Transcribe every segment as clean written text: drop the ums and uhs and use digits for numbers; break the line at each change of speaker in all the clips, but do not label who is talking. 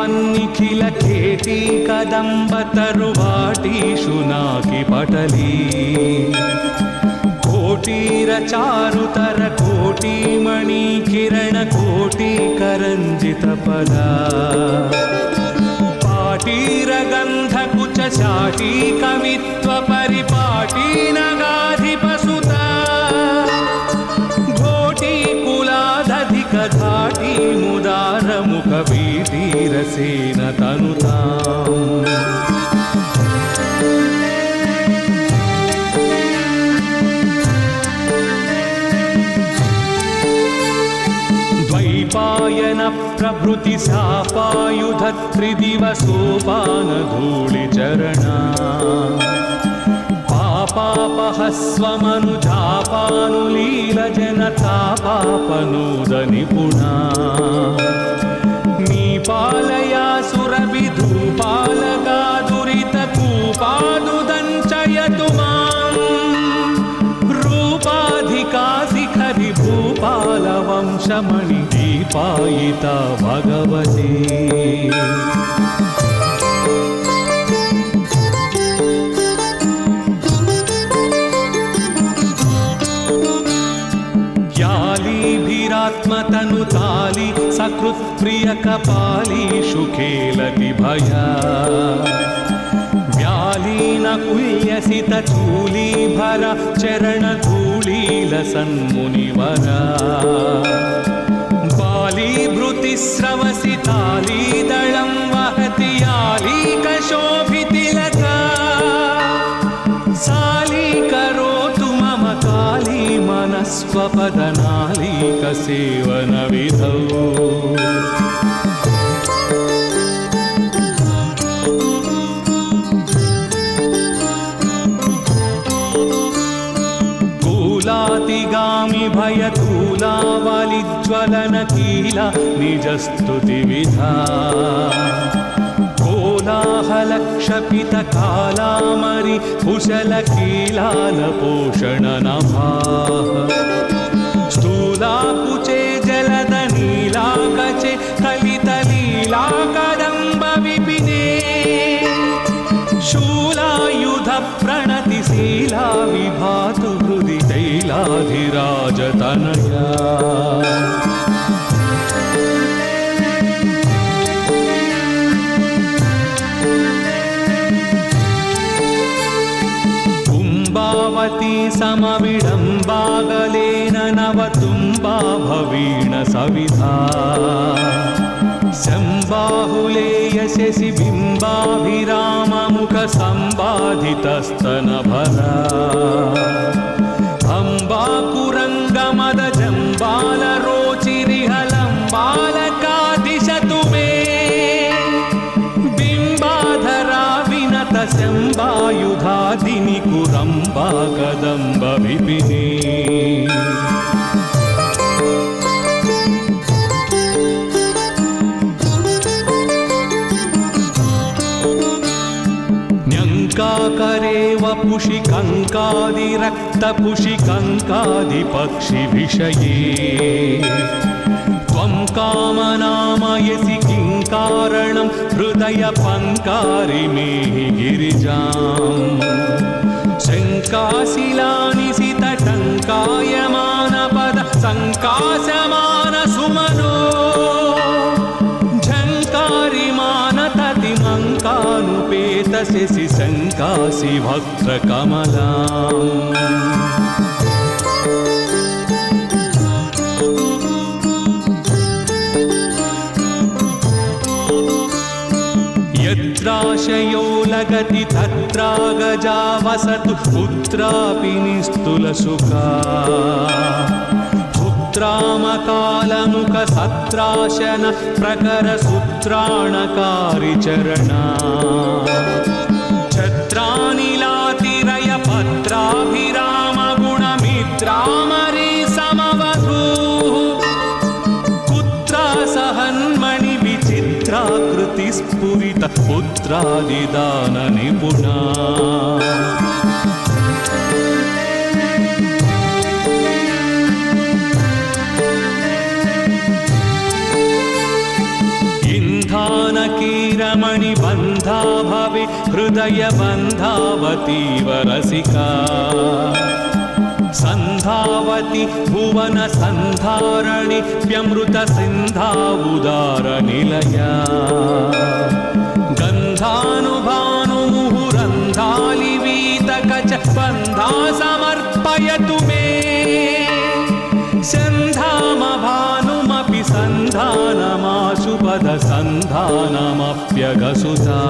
वन्निखिल खेती कदम्ब तरुवाटीषु नाकि पटली कोटीर चारुतर कोटिमणि किरण कोटि करञ्जित पदा पाटीर गन्ध कुच शाटी कवित्व परिपाटी नगाधिपसुता घोटी कुलादधिक धाटी मुदार मुख वीटीरसेन तनुताम् द्वैपायन प्रभृति सापायुध त्रिदिवसोपान धूलिचरणा पापापहस्वमनुजापानुलीलजनतापापनोदनिपुणा नीपालया सुरविधूपालगादुरितकूपादुदञ्चयतु माम् रूपाधिकाशिखरि भूपालवंशमणि दीपायिता भगवती आत्मतनुताली सकृत्प्रिय कपाली शुखेलति भया व्यालीन कुल्यसित चूलीभर चरण धूलील सन्मुनिवरा बालीभृति स्रवसिताली दलं वहति यालीकशोभितिलका साली करोतु मम काली मनस्वपदनालीकसेवन विधौ कूलातिगामि भयतूलावलिज्वलन कीला निजस्तुतिविधा कोलाहलक्षपित कालामरि कुशल कीलाल पोषण नभाः स्थूलाकुचे जलद नीलाकचे कलितलीला कदम्ब विपिने शूलायुध प्रणतिशीला विभातु हृदि तैलाधिराजतनया कुम्भावती समविडम्बागलेन नवतुम्बा भवीण सविधा शम्बाहुले यशसि बिम्बाभिराममुख सम्बाधितस्तनभरा अम्बाकुरङ्गमद जम्बालरोचिरिहलम्बालकादिशतु मे बिम्बाधरा विनत शम्बायुधादिनि कुरम्बा कदम्ब विपिने करे वपुषि कंकादिरक्तपुषि कंकादिपक्षिविषये त्वं कामनामयसि किं कारणं हृदय पङ्कारिमेहि गिरिजाम् शङ्काशिलानिशितटङ्कायमानपद सङ्काशमान सुमनो झङ्कारिमानततिमङ्कानुपेतशि शङ्कासि वक्त्रकमलाम् यत्राशयो लगति तत्रागजा वसतु पुत्रापि निस्तुलसुखा पुत्रामकालमुख सत्राशन प्रकर सूत्राणकारि चरणा छत्रानिलातिरय पत्राभिराम गुणमित्रामरी समवधू पुत्रा सहन्मणि विचित्राकृति स्फुरित पुत्रादिदान निपुणा वसुधा भवे हृदय बन्धावतीव रसिका सन्धावति भुवन सन्धारणि व्यमृत सिन्धावुदार निलया गन्धानुभानुमुहुरन्धालिवीतकच बन्धा समर्पयतु मे सन्धामभानुमपि सन्धानमाशुपद सन्धानमप्यगसुता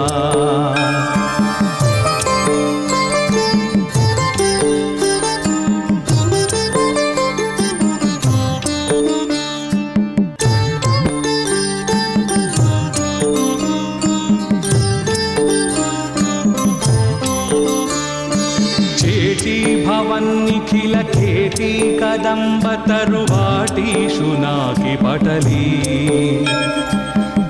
भवन्निखिल खेती कदम्ब तरुवाटीषु नाकि पटली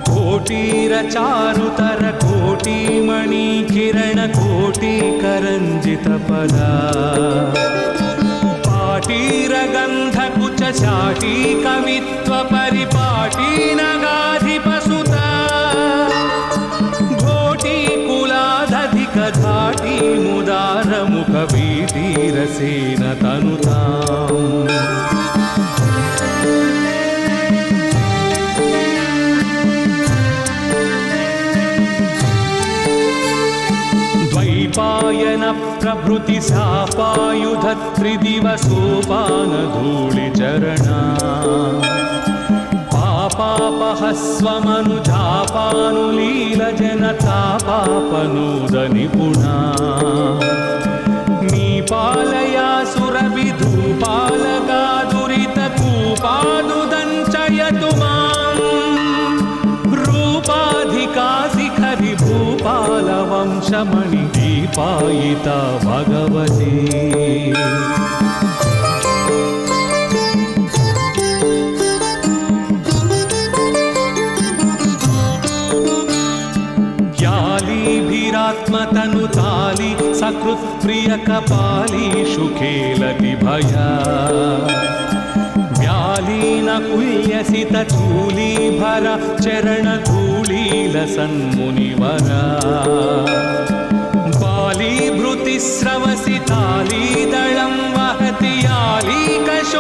कोटीर चारुतर कोटिमणि किरण कोटि करञ्जित पदा पाटीर गन्ध कुच शाटी कवित्व परिपाटी नगाधिपसुता घोटी कुलादधिक धाटी मुदार मुख रसेन तनुताम् द्वैपायन प्रभृति सापायुध त्रिदिवसोपान धूलिचरणा पापापहस्वमनुजापानुलील जनतापापनोद निपुणा पालयासुरविधूपालका दुरितकूपादुदञ्चयतु माम् रूपाधिका शिखरि भूपालवंशमणि दीपायिता भगवती आत्मतनुताली सकृत्प्रिय कपालीषु खेलति भया व्यालीन कुल्यसित चूलीभर चरणधूलील सन्मुनिवरा बालीभृतिस्रवसितालीदलं वहति यालीकशोभितिलता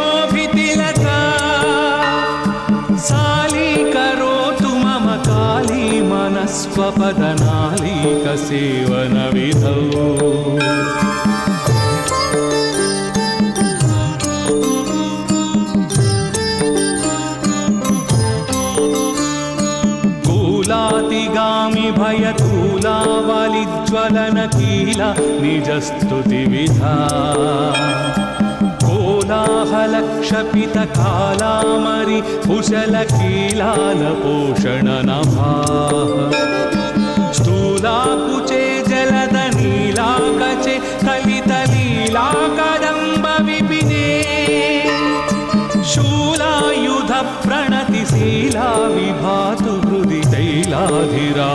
सालीकरोतु मम काली मनस्वपदनालीकसेवनविधौ कूलातिगामि भयतूलावलिज्वलनकील निजस्तुतिविधा कोलाहलक्षपित कालामरि कुशलकीलालपोषण नभाः स्थूलाकुचे जलद नीलाकचे कलितलीलाकदम्ब विपिने शूलायुध प्रणतिशीला विभातु हृदि तैलाधिराजतनया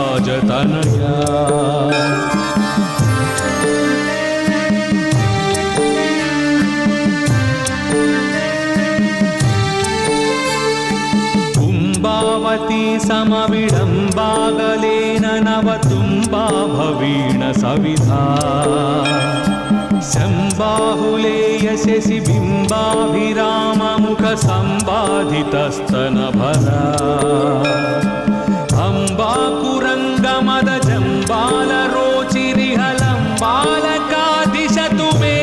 समविडम्बागलेन नवतुम्बा भवीण सविधा शम्बाहुले यशसि बिम्बाभिराममुख सम्बाधितस्तनभरा अम्बाकुरङ्गमद जम्बालरोचिरिहलम्बालका दिशतु मे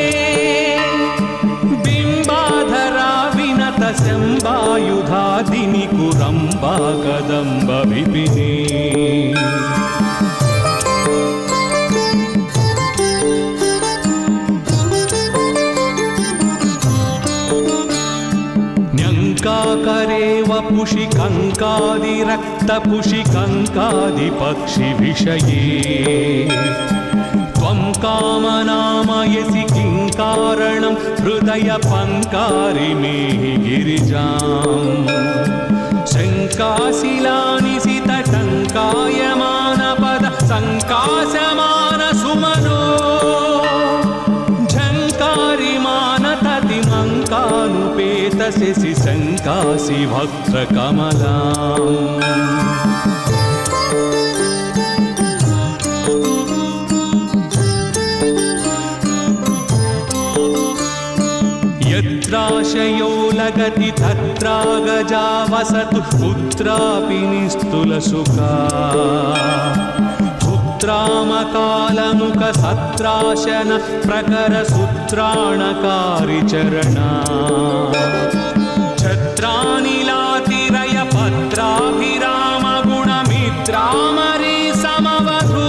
बिम्बाधरा विनत शम्बायुधादिनि कुरम्बा कदम्ब विपिने न्यङ्काकरे वपुषि कङ्कादिरक्तपुषि कङ्कादिपक्षिविषये त्वं कामनामयसि किं कारणं हृदय पङ्कारि मे गिरिजाम् शङ्काशिलानिशित टङ्कायमानपद सङ्काशमान सुमनो झङ्कारिमानततिमङ्कानुपेत शशि शङ्कासि वक्त्रकमलाम् जगति तत्रागजा वसतु पुत्रापि निस्तुलसुखा पुत्रामकालमुख सत्राशन प्रकर सूत्राणकारि चरणा छत्रानिलातिरय पत्राभिराम गुणमित्रामरी समवधू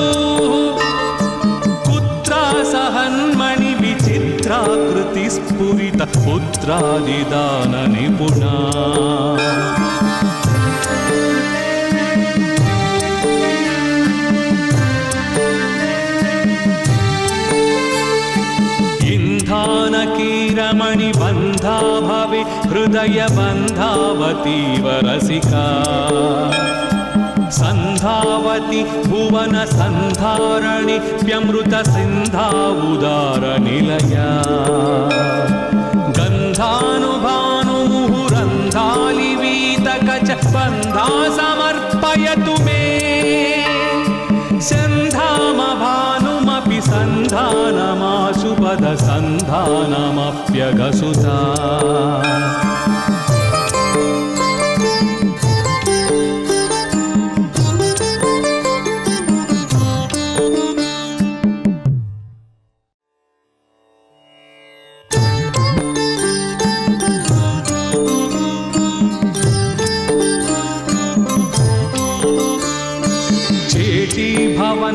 पुत्रा सहन्मणि विचित्राकृति स्फुरित पुत्रादिदान निपुणा कीरमणि बंधा भवे हृदय बंधावतीव रसिका संधावती भुवन संधारणि प्यमृत सिंधा उदार निलया गंधानुभानु मुहुरंधालिवीत कच बंधा समर्पयतु मे संधामभानुमपि संधानमाशुपद संधानमप्यगसुता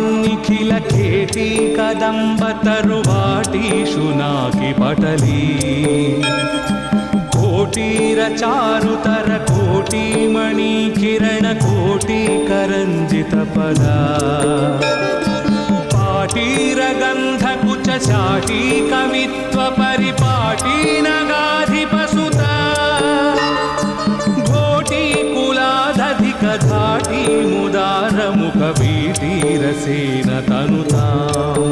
निखिल खेती कदंब तरुवाटीषु नाकि पटली कोटीर चारुतर कोटी मणि किरण कोटी करंजित पदा पाटीर गंध कुच शाटी कवित्व परिपाटी नगाधिपसुता घोटी कुलादधिक धाटी मुदार मुख वीटीरसेन तनुताम्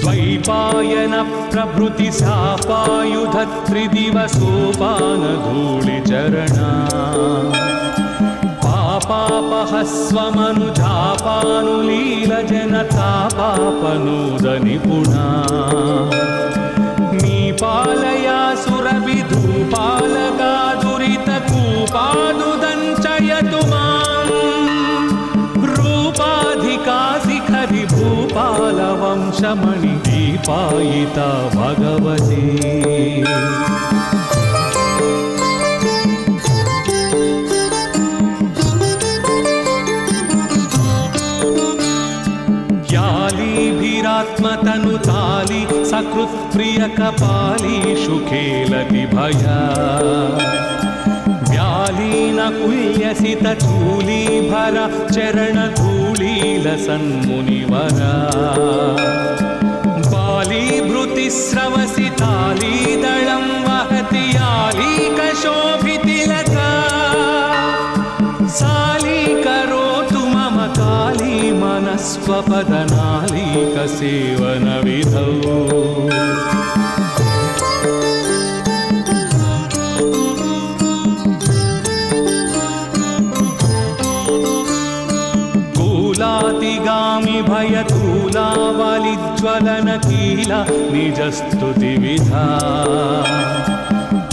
द्वैपायन प्रभृति सापायुध त्रिदिवसोपान धूलि चरणा पापापहस्वमनुजापानुलील जनतापापनोद निपुणा नीपालया सुरविधूपालका दुरितकूपादुदञ्चयतु मां रूपाधिका शिखरि भूपालवंशमणि दीपायिता भगवती आत्मतनुताली सकृत् प्रिय कपाली शुखेलति भया व्यालीन कुल्यसित चूली भर चरण धूलील सन्मुनिवरा बाली भृति स्रवसिताली दलं वहति यालीक शोभितिलका साली करोतु मम काली मनस्वपदनालीक सेवन विधौ कूलातिगामि भयतूलावलिज्वलन कीला निजस्तुति विधा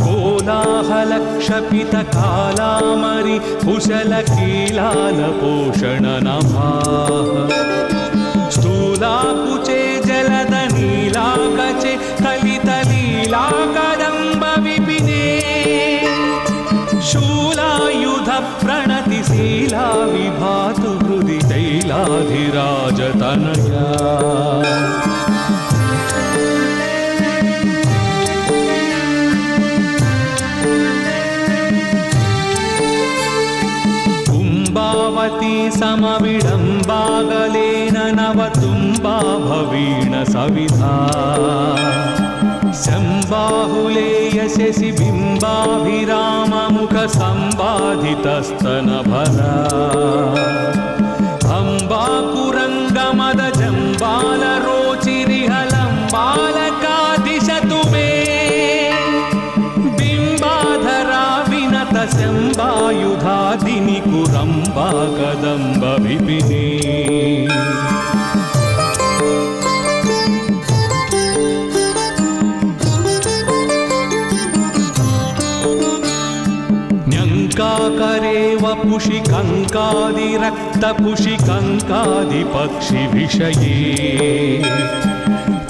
कोलाहलक्षपित कालामरि कुशल कीलाल पोषण नभाः स्थूलाकुचे जलद नीलाकचे कलितलीला कदम्ब विपिने शूलायुध प्रणतिशीला विभातु हृदि तैलाधिराज तनया समविडम्बागलेन नवतुम्बा भवीण सविधा शम्बाहुले यशसि बिम्बाभिराममुख सम्बाधितस्तनभरा अम्बाकुरङ्गमद जम्बालरोचिरिहलम्बालकादिशतु मे बिम्बाधरा विनत शम्बायुधादिनि कुरम्बा कदम्ब विपिने तपुषि कङ्कादिपक्षिविषये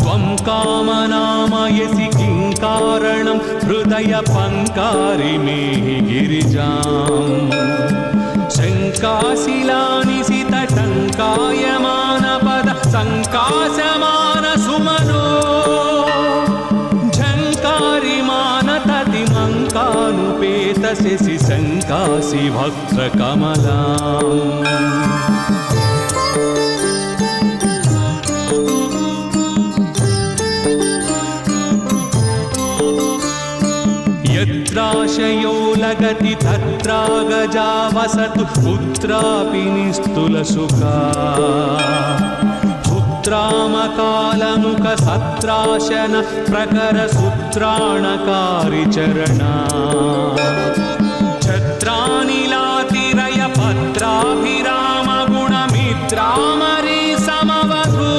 त्वं कामनामयसि किं कारणं हृदय पङ्कारिमेहि गिरिजाम् शङ्काशिलानिशितटङ्कायमानपद सङ्कासमान सुमनो झङ्कारिमानततिमङ्कानुपेतशि शङ्कासि वक्त्रकमलाम् यत्राशयो लगति तत्रागजा वसतु पुत्रापि निस्तुलसुखा पुत्रामकालमुख सत्राशन प्रकर सूत्राणकारि चरणा छत्रानिलातिरय पत्राभिराम गुणमित्रामरी समवधू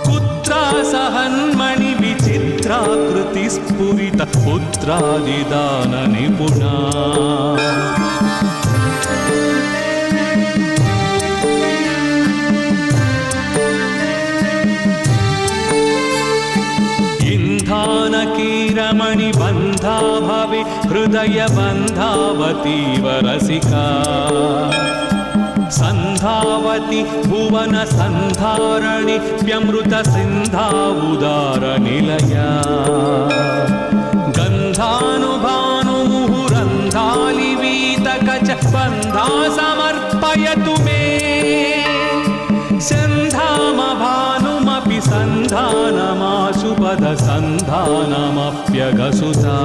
पुत्रा सहन्मणि विचित्राकृति स्फुरित पुत्रादिदान निपुणा इंधानकीरमणि बंधा भवे हृदय बंधावती वरसिका संधावती भुवन संधारणि व्यमृत सिंधाउदार निलया गन्धानुभानुमुहुरन्धालिवीतकच बन्धा समर्पयतु मे सन्धामभानुमपि सन्धानमाशुपद सन्धानमप्यगसुता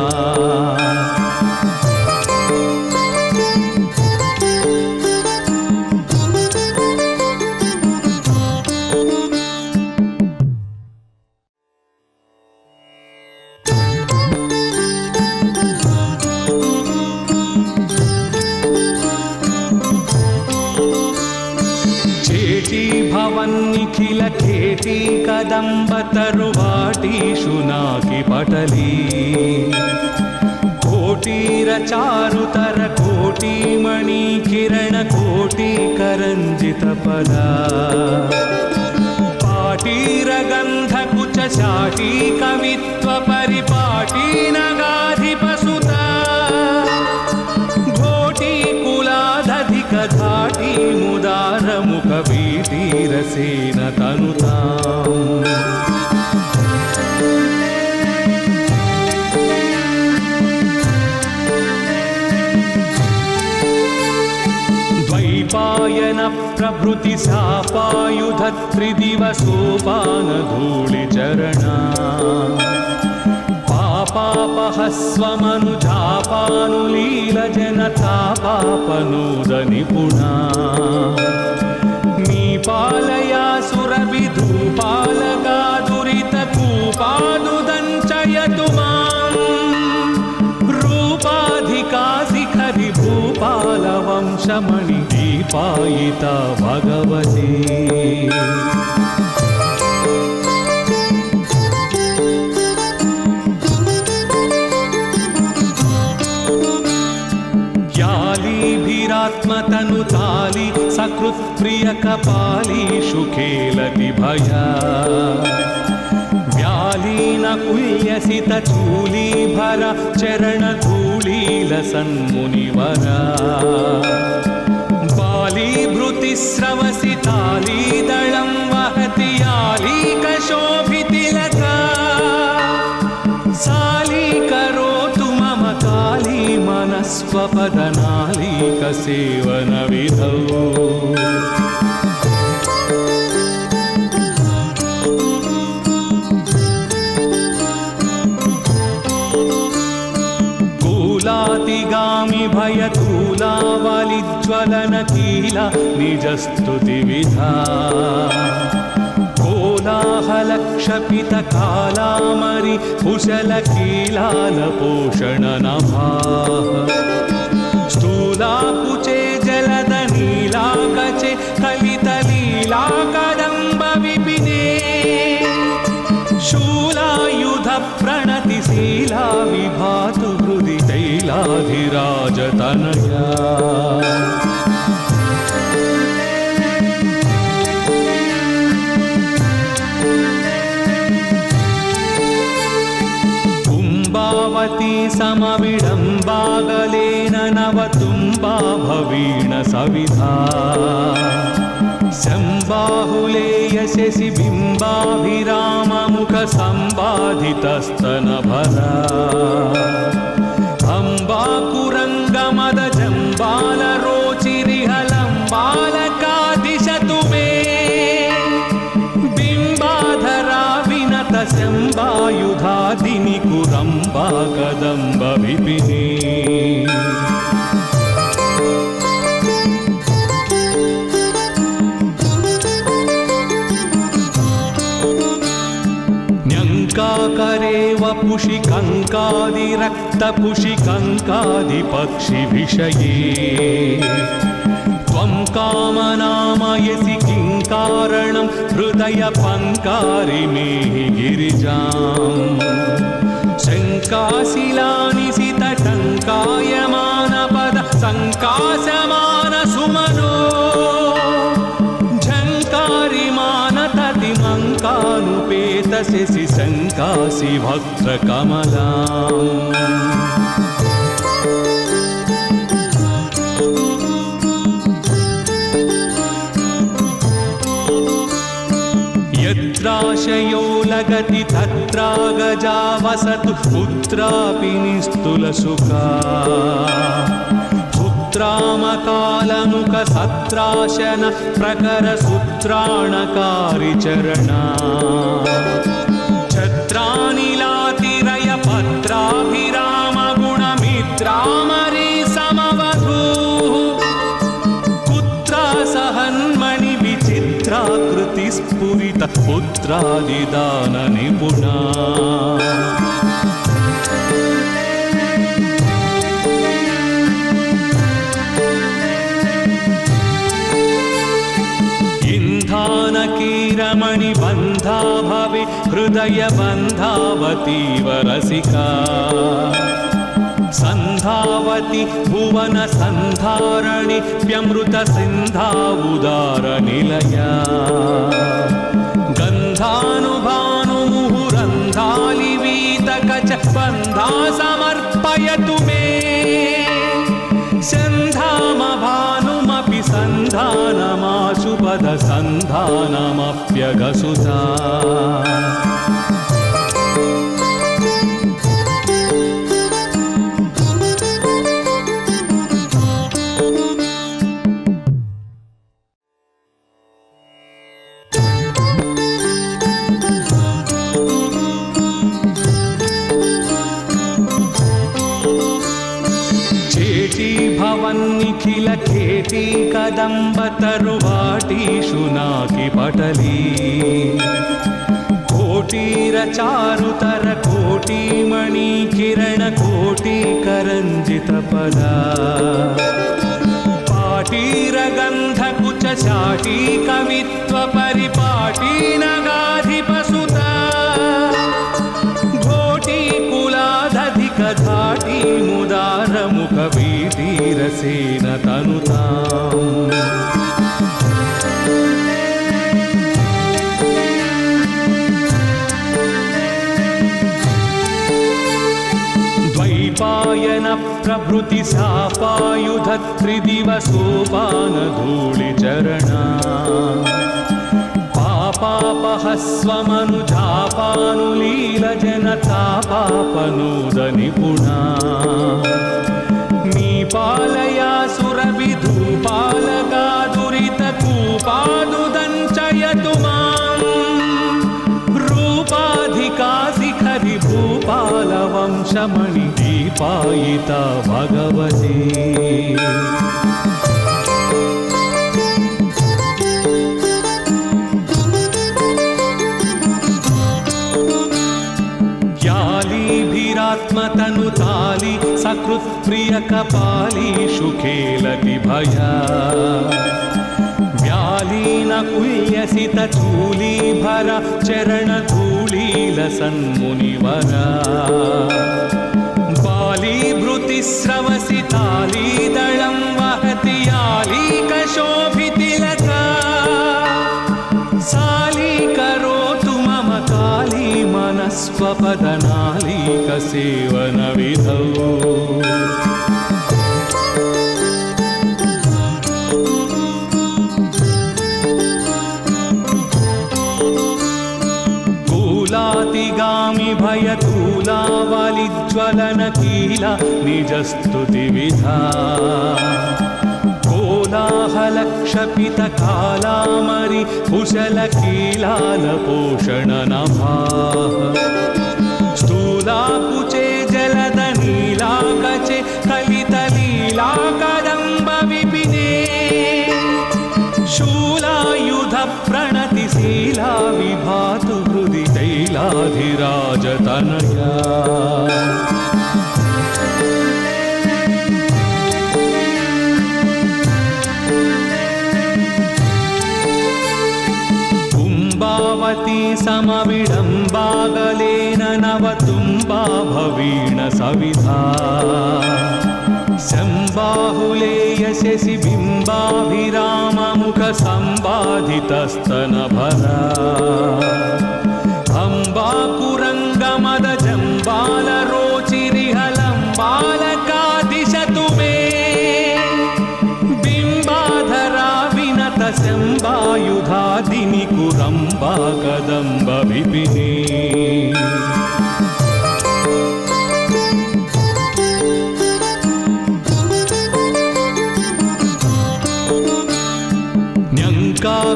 निखिल खेती कदंब तरुवाटी शुनाकी पटली कोटीर चारुतर कोटी मणि किरण कोटी करंजित पदा पाटीर गंध कुच शाटी कवित्व परिपाटी नगाधिपसुता घोटी कुलादधिक धाटी मुदार मुख वीटीरसेन तनुताम् द्वैपायन प्रभृति सापायुध त्रिदिवसोपान धूलि चरणा पापापहस्वमनुजापानुलील जनतापापनोद निपुणा नीपालया सुरविधूपालका दुरितकूपादुदञ्चयतु माम् रूपाधिका शिखरि भूपालवंशमणि दीपायिता भगवती आत्मतनुताली सकृत्प्रिय कपाली शुखेलति भया व्यालीन कुल्यसित चूली भर चरण धूलील सन्मुनिवरा बाली भृति स्रवसि ताली दलं वहति आलीक शोभितिलका साली करोतु मम काली मनस्वपदनालीक सेवन विधौ कूलातिगामि भयतूलावलिज्वलन कीला निजस्तुति विधा कोलाहलक्षपित कालामरि कुशल कीलाल पोषण नभाः स्थूलाकुचे जलद नीलाकचे कलित लीला कदम्ब विपिने शूलायुध प्रणति शीला विभातु हृदि तैलाधिराज तनया समविडम्बागलेन नवतुम्बा भवीण सविधा शम्बाहुले यशसि बिम्बाभिराममुख सम्बाधितस्तनभरा अम्बाकुरङ्गमद जम्बालरोचिरिहलम्बालकादिशतु मे बिम्बाधरा विनत शम्बायुधादिनि कुरम्बा कदम्ब विपिने न्यङ्काकरे वपुषि कङ्कादिरक्तपुषि कङ्कादिपक्षिविषये त्वं कामनामयसि किं कारणं हृदय पङ्कारिमे गिरिजाम् शङ्काशिलानिशितटङ्कायमानपद सङ्काशमान सुमनो झङ्कारिमानततिमङ्कानुपेतशि शङ्कासि वक्त्रकमलाम् यत्राशयो लगति तत्रागजा वसतु पुत्रापि निस्तुलसुखा पुत्रामकालमुख सत्राशन प्रकर सूत्राणकारि चरणा छत्रानिलातिरय पत्राभिराम गुणमित्रामरे समवधूः पुत्रा सहन्मणि विचित्राकृति स्फुरित पुत्रादिदान निपुणा इंधानकीरमणि बंधा भवे हृदय बंधावतीव रसिका संधावति भुवन संधारणि प्यमृत सिंधावुदार निलया गंधानुभानु मुहुरंधालिवीतकच बंधा समर्पयतु मे संधामभानुमपि संधानमाशुपद संधानमप्यगसुता निखिल खेती कदम्ब तरुवाटीषु नाकि पटली कोटीर चारुतर कोटिमणि किरण कोटि करंजित पदा पाटीर गंध कुच शाटी कवित्व परिपाटी नगाधिपसुता घोटी कुलादधिक धाटी मुदार मुख रसेन तनुताम् द्वैपायन प्रभृति सापायुध त्रिदिवसोपान धूलिचरणा पापापहस्वमनुजापानुलील जनतापापनोद निपुणा पालयासुरविधूपालका दुरितकूपादुदञ्चयतु माम् रूपाधिका शिखरि भूपालवंशमणि दीपायिता भगवती आत्मतनुताली सकृत् प्रिय कपाली शुखेलति भया व्यालीन कुल्यसित चूली भरा चरण धूलील सन्मुनिवरा बाली भृति स्रवसि ताली दलं वहति याली कशोभितिलता साली करोतु मम काली मन स्वपदनालीकसेवनविधौ कूलातिगामि भयतूलावलिज्वलनकीला निजस्तुतिविधा कोलाहलक्षपितकालामरि कुशलकीलालपोषणनभाः स्थूलाकुचे जलदनीलाकचे कलितलीलाकदम्बविपिने शूलायुधप्रणतिशीला विभातु हृदि तैलाधिराजतनया कुम्भावती समविडम्बागलेन नवतुम्बा भवीण सविधा शम्बाहुले यशसि बिम्बाभिराममुख सम्बाधितस्तनभरा अम्बाकुरङ्गमदजम्बालरोचिरिहलम्बालका दिशतु मे बिम्बाधरा विनत शम्बायुधादिनि कुरम्बा कदम्ब विपिने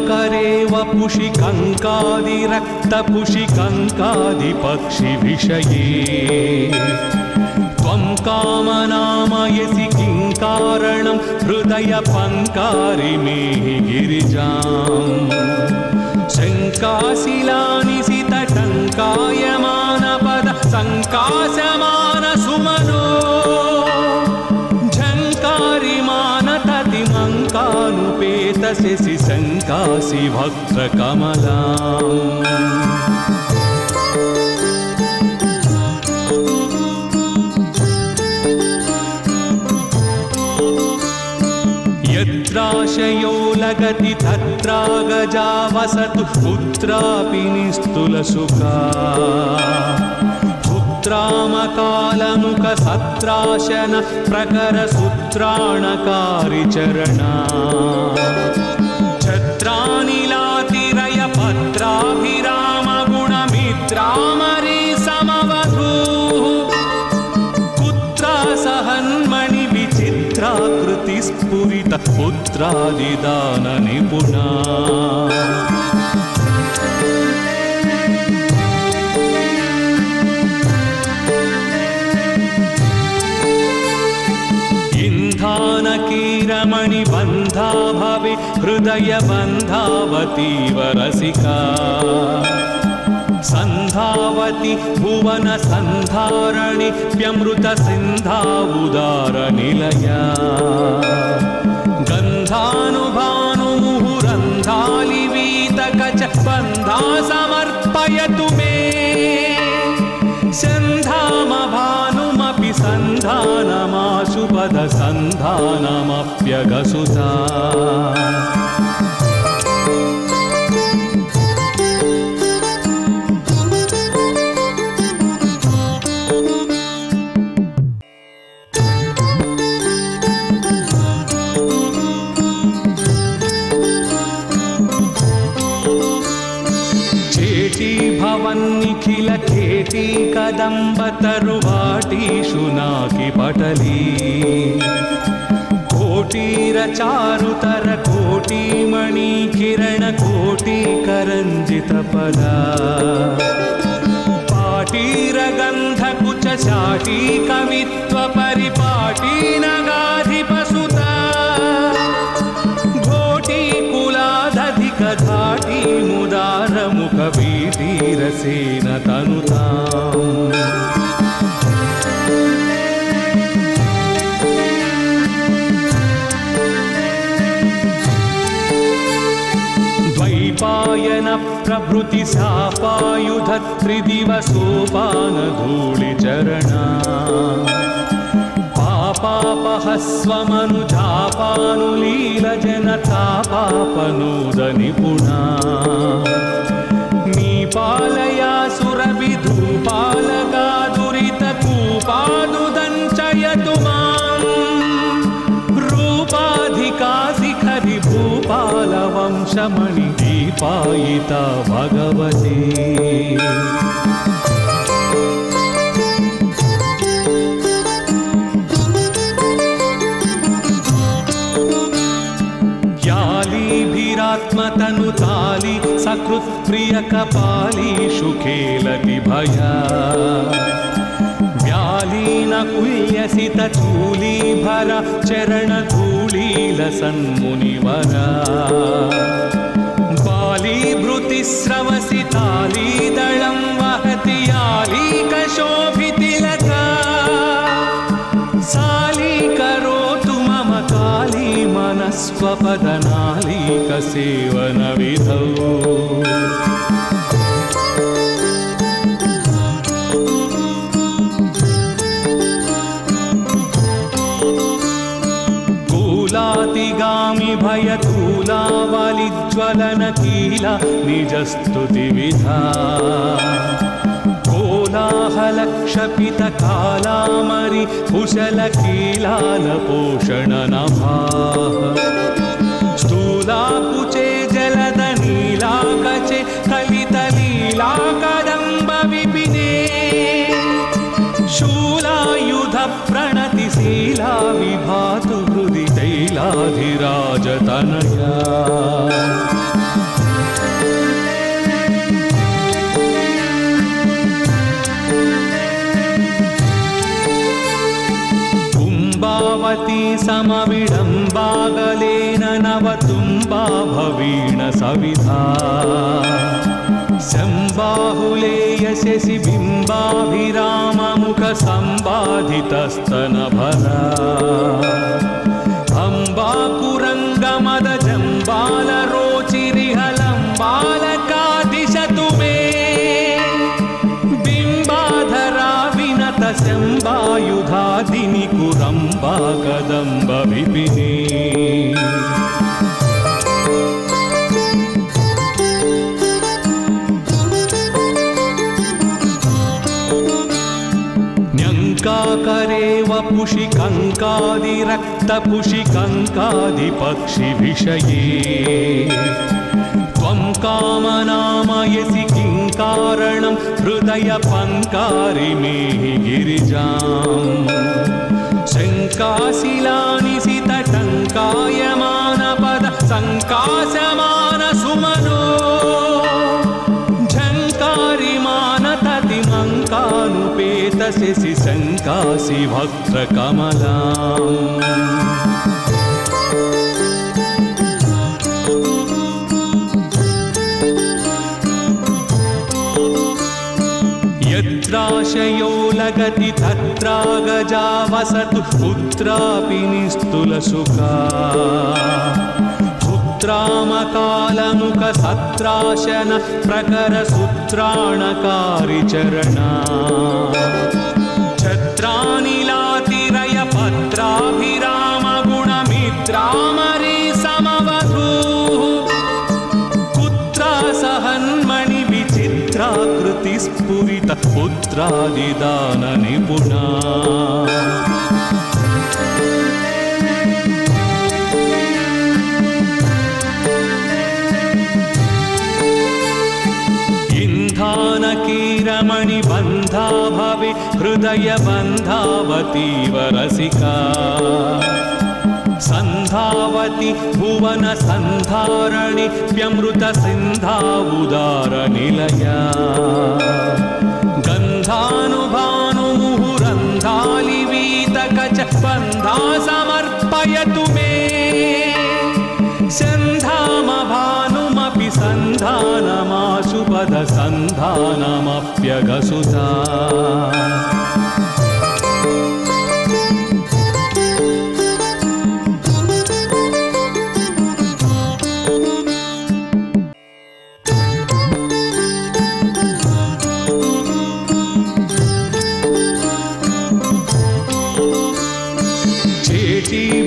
करे वपुषि कंकादिरक्तपुषि कंकादिपक्षिविषये त्वं कामनामयसि किं कारणं हृदय पंकारिमे गिरिजाम् शङ्काशिलानिशितटङ्कायमानपद सङ्काशमान सुमनो झङ्कारिमानततिमङ्कानुपेतशि शङ्कासि भक्तकमलाम् यत्राशयो लगति तत्रागजा वसतु पुत्रापि निस्तुलसुखा पुत्रामकालमुखसत्राशन प्रकरसूत्राणकारि चरणा छत्रानिलातिरय पत्राभिरामगुणमित्रामरी समवधूः कुत्रा सहन्मणि विचित्राकृति स्फुरित पुत्रादिदान निपुणा कीरमणि बन्धा भवे हृदय बन्धावतीव रसिका सन्धावति भुवन सन्धारणि प्यमृत सिन्धावुदार निलया गन्धानुभानुमुहुरन्धालिवीतकच बन्धा समर्पयतु मे सन्धामभानुमपि सन्धानमाशुपद सन्धानमप्यगसुता निखिल खेती कदम्ब तरुवाटी शुनाकी पटली कोटीर चारुतर कोटी मणि किरण कोटी करंजित पदा पाटीर गंध कुच शाटी कवित्व परिपाटी नगाधिपसुता घोटी कुलादधिक धाटी मुदार मुख वीटीरसेन तनुताम् द्वैपायन प्रभृति सापायुध त्रिदिवसोपान धूलिचरणा पापापहस्वमनुजापानुलीलजनतापापनोद निपुणा नीपालया सुरविधू पाशमणि दीपायिता भगवती यालीभिरात्मतनुताली सकृत्प्रियकपाली शुखेलति भया व्यालीनकुल्यसितचूलीभर चरणधूलीलसन्मुनिवरा बालीभृतिस्रवसितालीदलं वहति यालीकशोभितिलका सालीकरोतु मम काली मनस्वपदनालीकसेवनविधौ कूलातिगामि भयतूलावलिज्वलनकीला निजस्तुतिविधा कोलाहलक्षपितकालामरि कुशलकीलालपोषणनभाः स्थूलाकुचे जलदनीलाकचे कलितलीलाकदम्बविपिने शूलायुधप्रणतिशीला विभातु हृदि तैलाधिराजतनया कुम्भावती समविडम्बागलेन नवतुम्बा भवीण सविधा शम्बाहुले यशसि बिम्बाभिराममुखसम्बाधितस्तनभरा अम्बाकुरङ्गमदजम्बालरोचिरिहलम्बालकादिशतु मे बिम्बाधरा विनतशम्बायुधादिनि कुरम्बा कदम्बविपिने करेव पुषिकङ्कादिरक्तपुषिकङ्कादिपक्षिविषये त्वं कामनामयसि किं कारणं हृदयपङ्कारिमेहि गिरिजाम् शङ्काशिलानिशितटङ्कायमानपद सङ्काशमानसुमनो झङ्कारिमानततिमङ्कानुपेतशि शङ्कासि वक्त्रकमलाम् यत्राशयो लगति तत्रागजा वसतु पुत्रापि निस्तुलसुखा पुत्रामकालमुखसत्राशन प्रकरसूत्राणकारि चरणा छत्रानिलातिरयपत्राभिरामगुणमित्रामरी समवधूः पुत्रा सहन्मणिविचित्राकृतिस्फुरित पुत्रादिदाननिपुणा कीरमणिबन्धा भवे हृदयबन्धावतीव रसिका सन्धावति भुवनसन्धारणि व्यमृतसिन्धावुदारनिलया गन्धानुभानुमुहुरन्धालिवीतकच बन्धा समर्पयतु मे सन्धामभानुमपि सन्धानमाशुपदसन्धानमप्यगसुता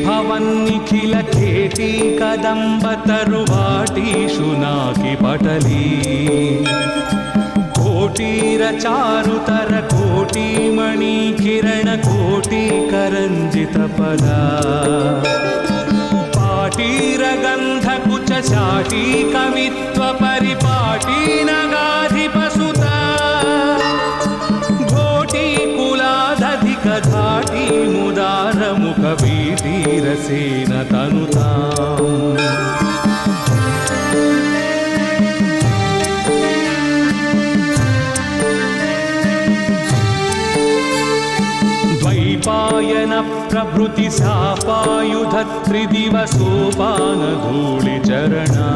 भवन्निखिल खेती कदम्ब तरुवाटीषु नाकि पटली कोटीर चारुतर कोटिमणि किरण कोटि करंजित पदा पाटीर गंध कुच शाटी कवित्व परिपाटी नगाधिपसुत घोटी कुलादधिक धाटी मुदार मुख वीटीरसेन तनुताम् द्वैपायन प्रभृति सापायुध त्रिदिवसोपान धूलिचरणा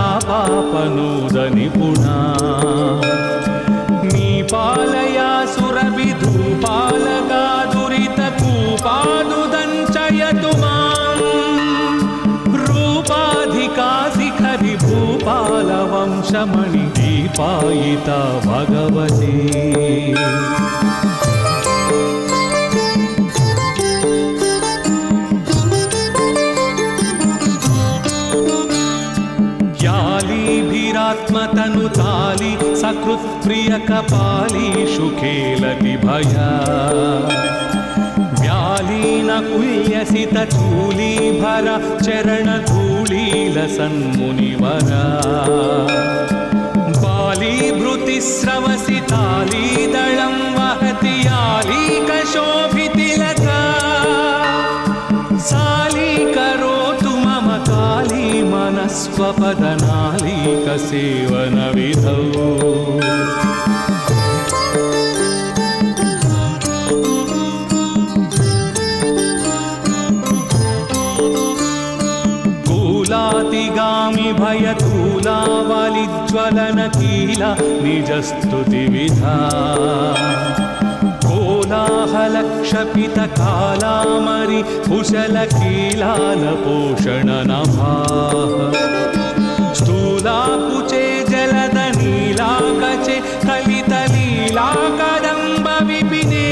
पापापहस्वमनुजापानुलीलजनतापापनोद निपुणा नीपालया सुरविधूपालका दुरितकूपादुदञ्चयतु माम् रूपाधिका शिखरि भूपालवंशमणि दीपायिता भगवती यालीभिरात्मतनुताली सकृत्प्रिय कपाली शुखेलति भया व्यालीन कुल्यसित चूलीभर चरणधूलीलसन्मुनिवरा बालीभृतिस्रवसितालीदलं वहति यालीकशोभितिलका सालीकरोतु मम काली मनस्वपदनालीकसेवनविधौ कूलातिगामि भयतूलावलिज्वलनकीला निजस्तुतिविधा कोलाहलक्षपितकालामरि कुशलकीलालपोषणनभाः स्थूलाकुचे जलदनीलाकचे कलितलीलाकदम्बविपिने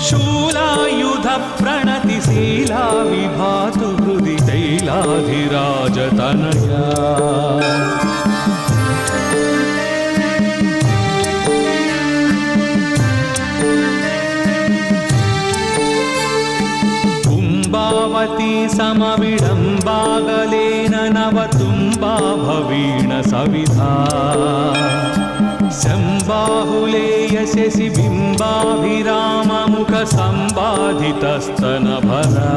शूलायुधप्रणतिशीला विभातु हृदि तैलाधिराजतनया कुम्भावती समविडम्बागलेन नवतुम्बा भवीण सविधा शम्बाहुले यशसि बिम्बाभिराममुख सम्बाधितस्तनभरा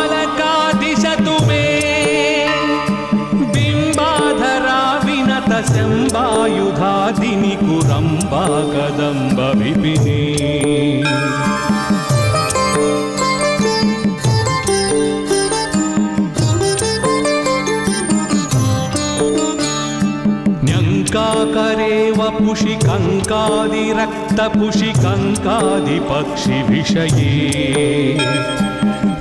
अम्बाकुरङ्गमदजम्बालरोचिरिहलम्बालकादिशतु मे बिम्बाधरा विनत शम्बायुधादिनि कुरम्बा कदम्ब विपिने न्यङ्काकरे वपुषि कङ्कादिरक्तपुषि कङ्कादिपक्षिविषये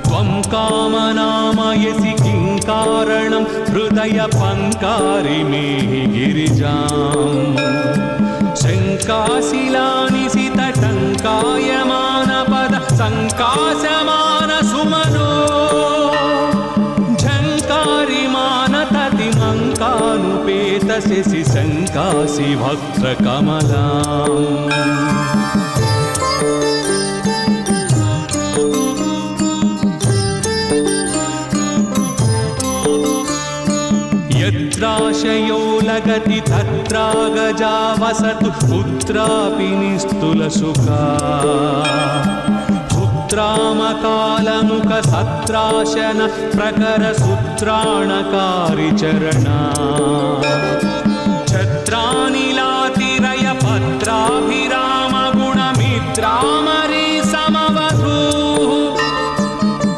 त्वं कामनामयसि किं कारणं हृदयपङ्कारि मे गिरिजाम् शङ्काशिलानिशितटङ्कायमानपद सङ्काशमानसुमनो झङ्कारिमानततिमङ्कानुपेतशि शङ्कासि वक्त्रकमलाम् यत्राशयो लगति तत्रागजा वसतु पुत्रापि निस्तुलसुखा पुत्रामकालमुखसत्राशन प्रकरसूत्राणकारि चरणा छत्रानिलातिरय पत्राभिरामगुणमित्रामरी समवधूः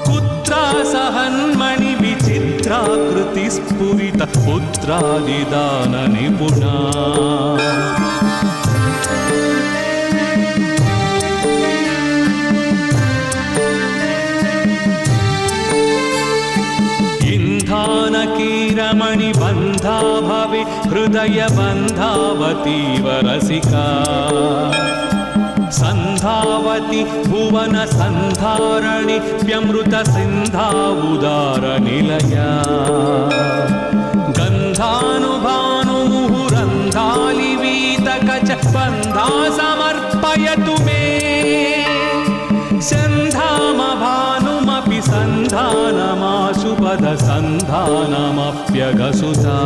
कुत्रा सहन्मणि विचित्राकृतिस्फुरित पुत्रादिदान निपुणा इंधानकीरमणि बन्धा भवे हृदय बन्धावतीव रसिका संधावती भुवन संधारणि व्यमृत सिन्धावुदार निलया गन्धानुभानुमुहु सन्धालिवीतकच बन्धा समर्पयतु मे सन्धामभानुमपि सन्धानमाशुपदसन्धानमप्यगसुता